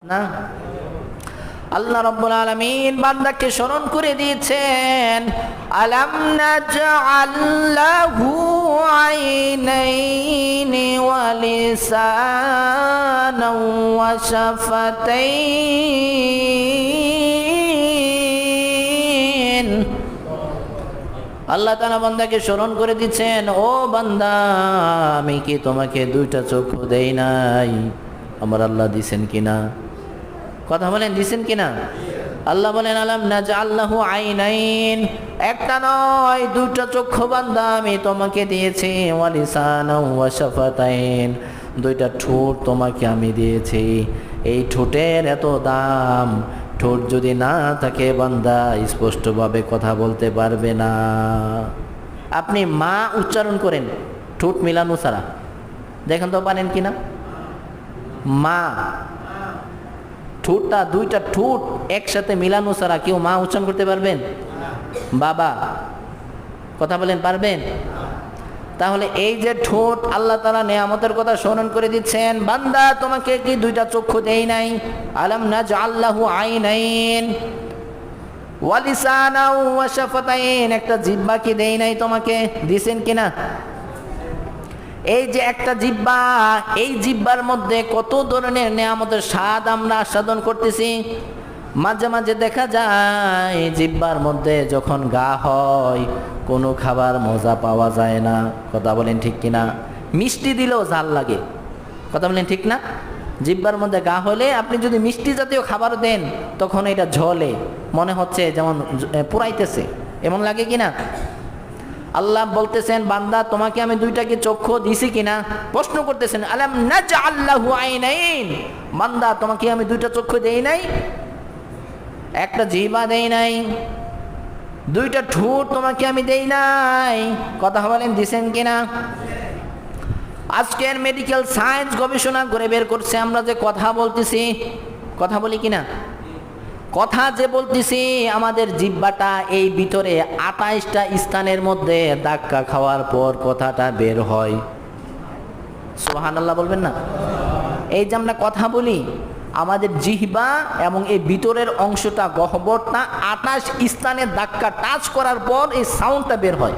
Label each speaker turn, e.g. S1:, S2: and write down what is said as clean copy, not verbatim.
S1: না, আল্লাহ রাব্বুল আলামিন বান্দাকে স্মরণ করে দিয়েছেন, আলাম নাজআল লাহু আইনাইনি ওয়া লিসানান ওয়া শাফাতাইন। আল্লাহ তাআলা বান্দাকে স্মরণ করে দিচ্ছেন, ও বান্দা, আমি কি তোমাকে দুইটা চক্ষু দেই নাই? আমার আল্লাহ দিছেন কিনা? কথা বলেন, দিছেন কিনা? আল্লাহ বলেন, আলাম নাজআল লাহু আইনাইন, একটা নয় দুইটা চক্ষু বান্দা আমি তোমাকে দিয়েছি, ওয়া লিসানান ওয়া শাফাতাইন, দুইটা ঠোঁট তোমাকে আমি দিয়েছি। এই ঠোঁটের এত দাম, ঠোঁট যদি না থাকে বান্দা স্পষ্টভাবে কথা বলতে পারবে না। আপনি মা উচ্চারণ করেন ঠোঁট মিলানো ছাড়া, দেখেন তো পারেন কিনা? মা, ঠোঁটটা দুইটা ঠোঁট একসাথে মিলানো ছাড়া কেউ মা উচ্চারণ করতে পারবেন? বাবা, কথা বলেন, পারবেন? তাহলে এই যে ঠোঁট, আল্লাহ তাআলা নেয়ামতের কথা স্মরণ করে দিচ্ছেন, বান্দা তোমাকে কি দুইটা চক্ষু দেই নাই? আলাম নাজআল লাহু আইনাইন ওয়া লিসানান ওয়া শাফাতাইন, একটা জিহ্বা কি দেই নাই তোমাকে? দিছেন কিনা? এই যে একটা জিহ্বা, এই জিহ্বার মধ্যে কত ধরনের নেয়ামতের স্বাদ আমরা আস্বাদন করতেছি। মাঝে মাঝে দেখা যায় জিহ্বার মধ্যে যখন গা হয় কোনো খাবার মজা পাওয়া যায় না। কথা বলেন ঠিক কিনা? মিষ্টি দিলেও ঝাল লাগে। কথা বলেন ঠিক না? জিহ্বার মধ্যে গা হলে আপনি যদি মিষ্টি জাতীয় খাবার দেন তখন এটা ঝলে, মনে হচ্ছে যেমন পুরাইতেছে, এমন লাগে কিনা? আল্লাহ বলতেছেন, বান্দা তোমাকে আমি দুইটাকে চক্ষু দিছি কিনা? প্রশ্ন করতেছেন, আলাম নাজআল লাহু আইনাইন, বান্দা তোমাকে আমি দুইটা চক্ষু দেই নাই? একটা জিহ্বা দেই নাই? দুইটা ঠোঁট তোমাকে আমি দেই নাই? কথা বলেন, দিছেন কিনা? আজকের মেডিকেল সায়েন্স গবেষণা করে বের করছে, আমরা যে কথা বলতেছি, কথা বলি কিনা? কথা যে বলতেছি, আমাদের জিহ্বাটা এই ভিতরে 28টা স্থানের মধ্যে ধাক্কা খাওয়ার পর কথাটা বের হয়। সুবহানাল্লাহ বলবেন না? এই যে আমরা কথা বলি, আমাদের জিহ্বা এবং এই ভিতরের অংশটা, গহ্বরটা 28 স্থানে ধাক্কা টাচ করার পর এই সাউন্ডটা বের হয়।